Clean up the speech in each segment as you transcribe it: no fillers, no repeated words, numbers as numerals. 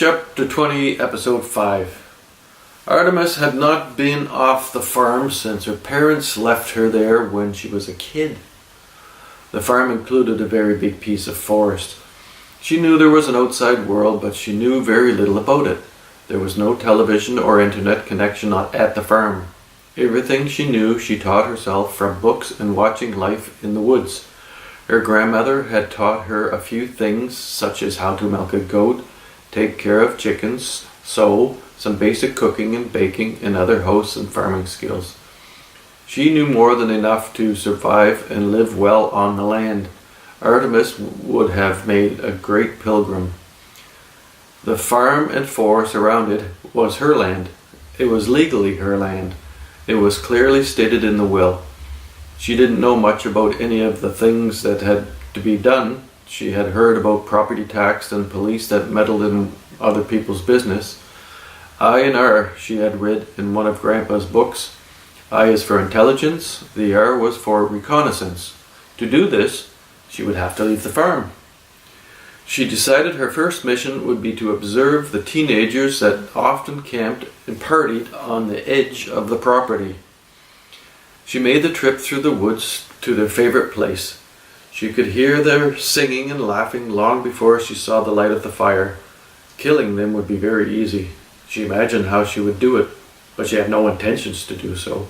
Chapter 20, Episode 5. Artemis had not been off the farm since her parents left her there when she was a kid. The farm included a very big piece of forest. She knew there was an outside world, but she knew very little about it. There was no television or internet connection at the farm. Everything she knew she taught herself from books and watching life in the woods. Her grandmother had taught her a few things, such as how to milk a goat, take care of chickens, sew, some basic cooking and baking, and other house and farming skills. She knew more than enough to survive and live well on the land. Artemis would have made a great pilgrim. The farm and forest around it was her land. It was legally her land. It was clearly stated in the will. She didn't know much about any of the things that had to be done. She had heard about property tax and police that meddled in other people's business. I&R she had read in one of Grandpa's books. I is for intelligence, the R was for reconnaissance. To do this, she would have to leave the farm. She decided her first mission would be to observe the teenagers that often camped and partied on the edge of the property. She made the trip through the woods to their favorite place. She could hear their singing and laughing long before she saw the light of the fire. Killing them would be very easy. She imagined how she would do it, but she had no intentions to do so.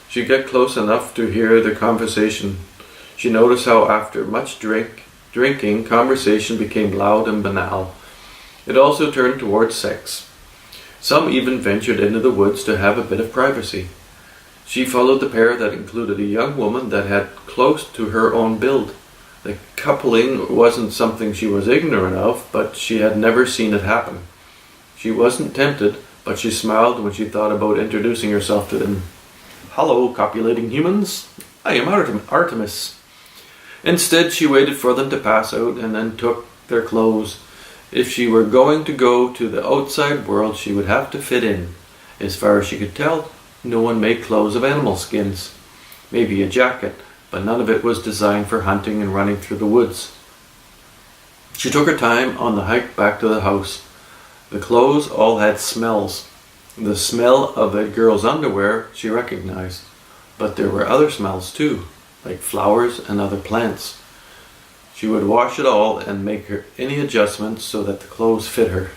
She got close enough to hear their conversation. She noticed how after much drinking, conversation became loud and banal. It also turned towards sex. Some even ventured into the woods to have a bit of privacy. She followed the pair that included a young woman that had close to her own build. The coupling wasn't something she was ignorant of, but she had never seen it happen. She wasn't tempted, but she smiled when she thought about introducing herself to them. "Hello, copulating humans. I am Artemis." Instead, she waited for them to pass out and then took their clothes. If she were going to go to the outside world, she would have to fit in. As far as she could tell, no one made clothes of animal skins. Maybe a jacket, but none of it was designed for hunting and running through the woods. She took her time on the hike back to the house. The clothes all had smells. The smell of a girl's underwear she recognized, but there were other smells too, like flowers and other plants. She would wash it all and make any adjustments so that the clothes fit her.